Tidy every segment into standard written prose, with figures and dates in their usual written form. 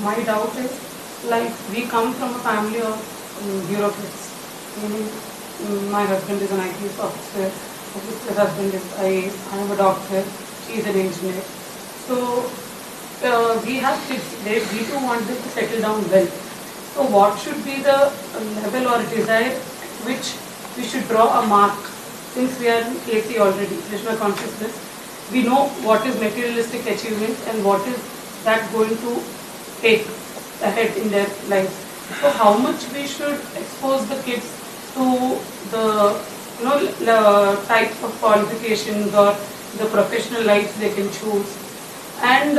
my doubt is, like, we come from a family of bureaucrats, meaning my husband is an IPS officer, my sister's husband is IAS, I am a doctor, she is an engineer. So we have kids, we too want them to settle down well. So what should be the level or desire which we should draw a mark, since we are in KC already, Krishna consciousness, we know what is materialistic achievement and what is that going to take ahead in their lives. So how much we should expose the kids to the types of qualifications or the professional lives they can choose, and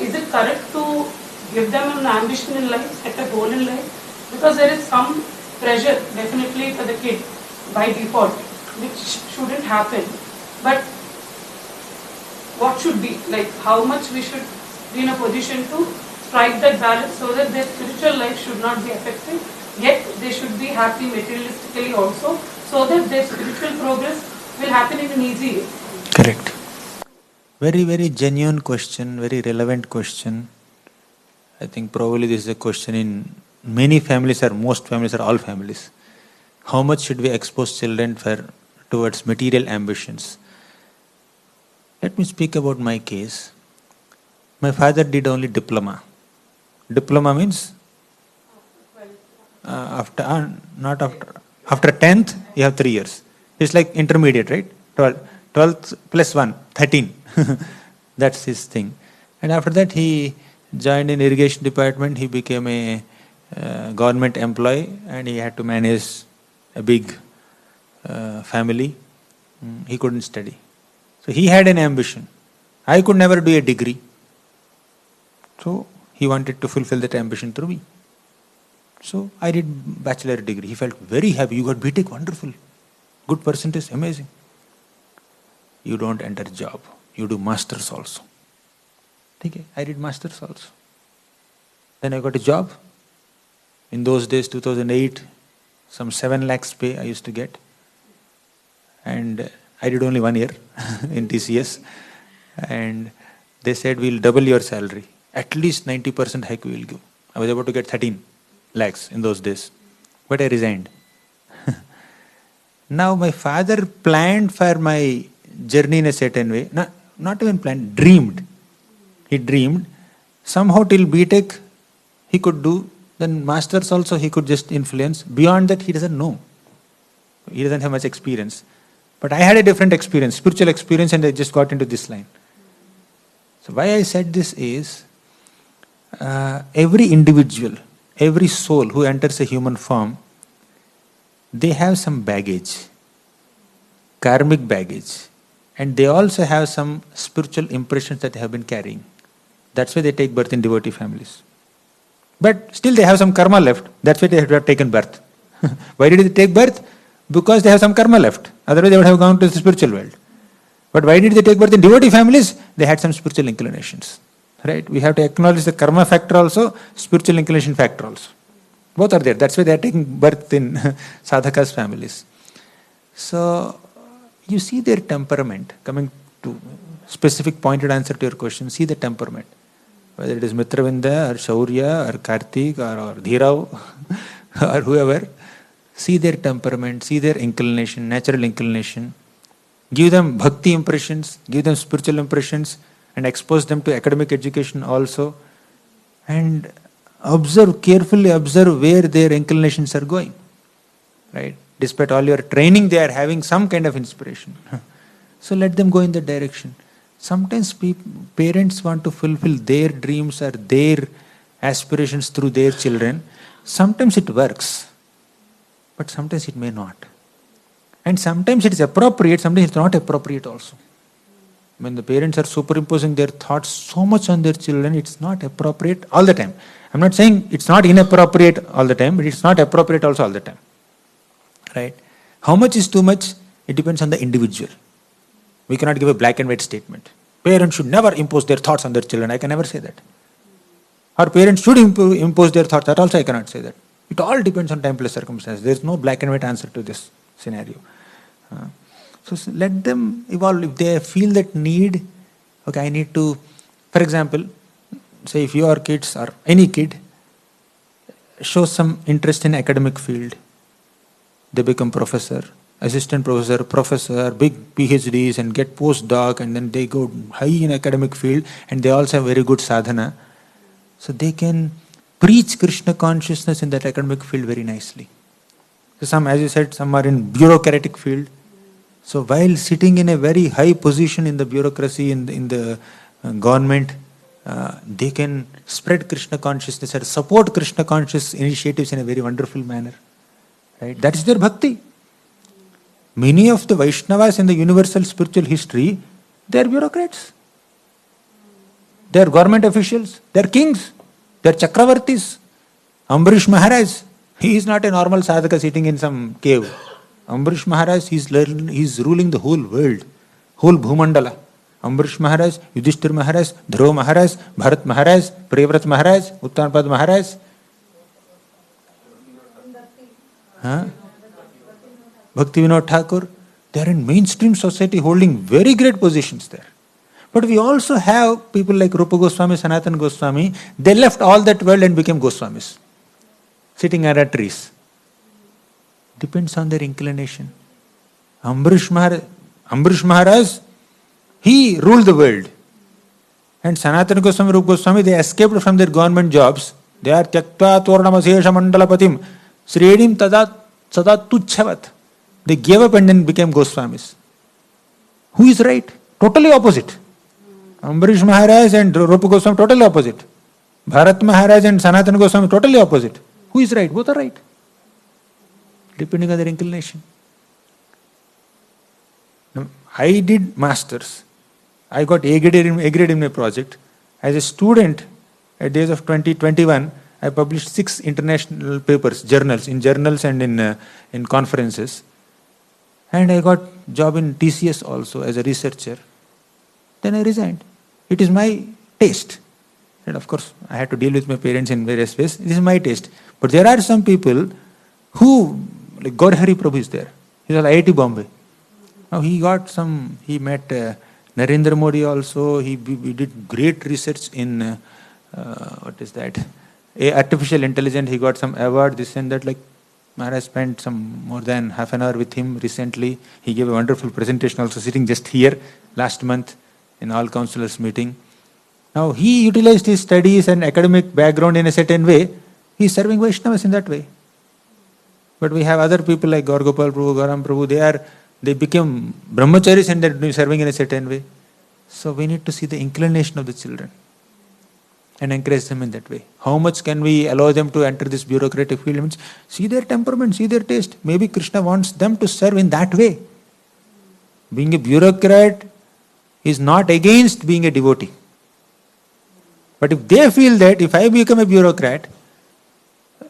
is it correct to give them an ambition in life, set a goal in life? Because there is some pressure definitely for the kid by default, which shouldn't happen. But what should be, like, how much we should be in a position to strike that balance so that their spiritual life should not be affected, yet they should be happy materialistically also, so that their spiritual progress will happen in an easy way. Correct. Very, very genuine question, very relevant question. I think probably this is a question in many families or most families or all families. How much should we expose children towards material ambitions? Let me speak about my case. My father did only diploma. Diploma means after 10th you have 3 years. It's like intermediate, right? 12th plus 1, 13. That's his thing. And after that he joined in irrigation department. He became a government employee and he had to manage a big family. He couldn't study. So he had an ambition. I could never do a degree. So he wanted to fulfill that ambition through me. So I did bachelor degree. He felt very happy. You got BTech, wonderful. Good percentage, amazing. You don't enter job. You do masters also. Okay, I did masters also. Then I got a job. In those days, 2008, some 7 lakhs pay I used to get. And I did only 1 year in TCS. And they said, we'll double your salary. At least 90% hike we will give. I was about to get 13 lakhs in those days. But I resigned. Now my father planned for my journey in a certain way. Not even planned, dreamed. He dreamed. Somehow till BTech he could do. Then masters also he could just influence. Beyond that he doesn't know. He doesn't have much experience. But I had a different experience, spiritual experience, and I just got into this line. So why I said this is, every individual, every soul who enters a human form, they have some baggage, karmic baggage. And they also have some spiritual impressions that they have been carrying. That's why they take birth in devotee families. But still they have some karma left. That's why they have taken birth. Why did they take birth? Because they have some karma left. Otherwise they would have gone to the spiritual world. But why did they take birth in devotee families? They had some spiritual inclinations. Right? We have to acknowledge the karma factor also, spiritual inclination factor also. Both are there. That's why they are taking birth in sadhakas families. So you see their temperament. Coming to specific pointed answer to your question, see the temperament. Whether it is Mitravinda or Shaurya or Kartik or Dhirav or whoever, see their temperament, see their inclination, natural inclination. Give them bhakti impressions, give them spiritual impressions, and expose them to academic education also. And carefully observe where their inclinations are going. Right? Despite all your training, they are having some kind of inspiration. So let them go in that direction. Sometimes parents want to fulfill their dreams or their aspirations through their children. Sometimes it works, but sometimes it may not. And sometimes it is appropriate, sometimes it is not appropriate also. When the parents are superimposing their thoughts so much on their children, it's not appropriate all the time. I'm not saying it's not inappropriate all the time, but it's not appropriate also all the time. Right? How much is too much? It depends on the individual. We cannot give a black and white statement. Parents should never impose their thoughts on their children. I can never say that. Or parents should impose their thoughts. That also I cannot say that. It all depends on time plus circumstance. There is no black and white answer to this scenario. So let them evolve. If they feel that need, okay, I need to, for example, say if your kids or any kid shows some interest in academic field, they become professor, assistant professor, professor, big PhDs and get postdoc, and then they go high in academic field, and they also have very good sadhana. So they can preach Krishna consciousness in that academic field very nicely. So some, as you said, some are in bureaucratic field. So while sitting in a very high position in the bureaucracy, in the government, they can spread Krishna consciousness and support Krishna conscious initiatives in a very wonderful manner. Right? That is their bhakti. Many of the Vaishnavas in the universal spiritual history, they are bureaucrats. They are government officials. They are kings. They are chakravartis. Ambarish Maharaj, he is not a normal sadhaka sitting in some cave. Ambarish Maharaj, he is ruling the whole world, whole Bhumandala. Ambarish Maharaj, Yudhishthir Maharaj, Dhruva Maharaj, Bharat Maharaj, Priyavrat Maharaj, Uttanapad Maharaj. Bhakti Vinod Thakur, they are in mainstream society holding very great positions there. But we also have people like Rupa Goswami, Sanatana Goswami, they left all that world and became Goswamis, sitting under trees. Depends on their inclination. Ambarish Maharaj, he ruled the world. And Sanatana Goswami, Rupa Goswami, they escaped from their government jobs. They are Tyaktva Tornamasesha Mandalapatim, Sredim Tadat Sadat Tuchhavat. They gave up and then became Goswamis. Who is right? Totally opposite. Ambarish Maharaj and Rupa Goswami, totally opposite. Bharat Maharaj and Sanatana Goswami, totally opposite. Who is right? Both are right. Depending on their inclination. Now, I did masters. I got A grade in my project. As a student, at the age of 2021, I published 6 international papers, in journals and in conferences. And I got job in TCS also as a researcher. Then I resigned. It is my taste. And of course, I had to deal with my parents in various ways. This is my taste. But there are some people who, like Gaurhari Prabhu is there. He was at IIT Bombay. Now he met Narendra Modi also. He did great research in, artificial intelligence. He got some award, this and that. Like Maharaj spent some more than half an hour with him recently. He gave a wonderful presentation also sitting just here last month in all councillors meeting. Now he utilized his studies and academic background in a certain way. He is serving Vaishnavas in that way. But we have other people like Gaur Gopal Prabhu, Garam Prabhu, they became brahmacharis and they are serving in a certain way. So we need to see the inclination of the children and encourage them in that way. How much can we allow them to enter this bureaucratic field? Means see their temperament, see their taste. Maybe Krishna wants them to serve in that way. Being a bureaucrat is not against being a devotee. But if they feel that if I become a bureaucrat,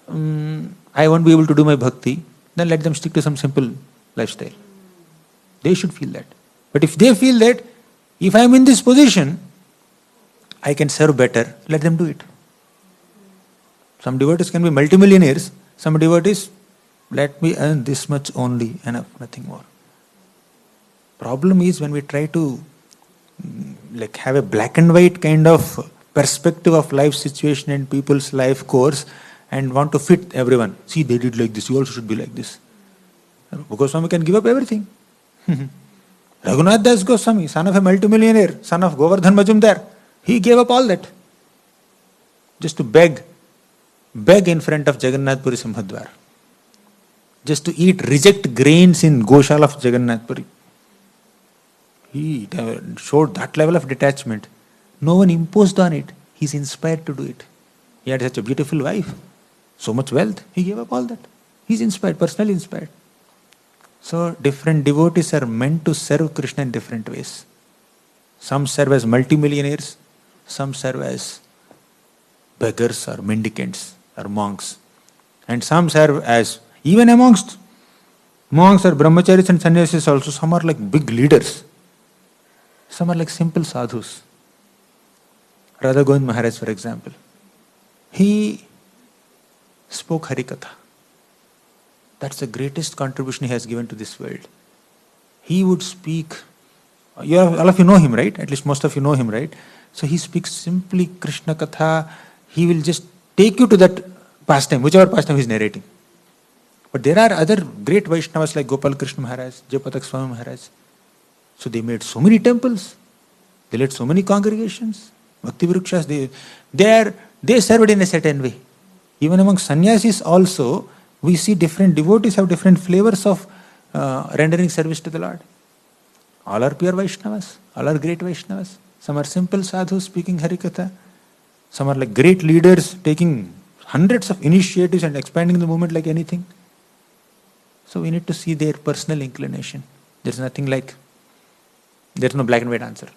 I won't be able to do my bhakti, then let them stick to some simple lifestyle. They should feel that. But if they feel that if I am in this position, I can serve better, let them do it. Some devotees can be multimillionaires. Some devotees, let me earn this much only, enough, nothing more. Problem is when we try to have a black and white kind of perspective of life situation and people's life course and want to fit everyone. See, they did like this, you also should be like this. Goswami can give up everything. Raghunath Das Goswami, son of a multimillionaire, son of Govardhan Majumdar, he gave up all that just to beg in front of Jagannath Puri Simhadwar, just to reject grains in Goshala of Jagannath Puri. He showed that level of detachment. No one imposed on it. He's inspired to do it. He had such a beautiful wife, so much wealth. He gave up all that. He's inspired, personally inspired. So different devotees are meant to serve Krishna in different ways. Some serve as multimillionaires, some serve as beggars or mendicants or monks. And some serve as, even amongst monks or brahmacharis and sannyasis also, some are like big leaders. Some are like simple sadhus. Radha Govind Maharaj, for example, he spoke Harikatha. That's the greatest contribution he has given to this world. He would speak, all of you know him, right? At least most of you know him, right? So he speaks simply Krishna Katha. He will just take you to that pastime, whichever pastime he is narrating. But there are other great Vaishnavas like Gopal Krishna Maharaj, Jayapatak Swami Maharaj. So they made so many temples. They led so many congregations. Bhakti Vrikshas, they served in a certain way. Even among sannyasis also, we see different devotees have different flavors of rendering service to the Lord. All are pure Vaishnavas. All are great Vaishnavas. Some are simple sadhus speaking Harikatha. Some are like great leaders taking hundreds of initiatives and expanding the movement like anything. So we need to see their personal inclination. There's no black and white answer.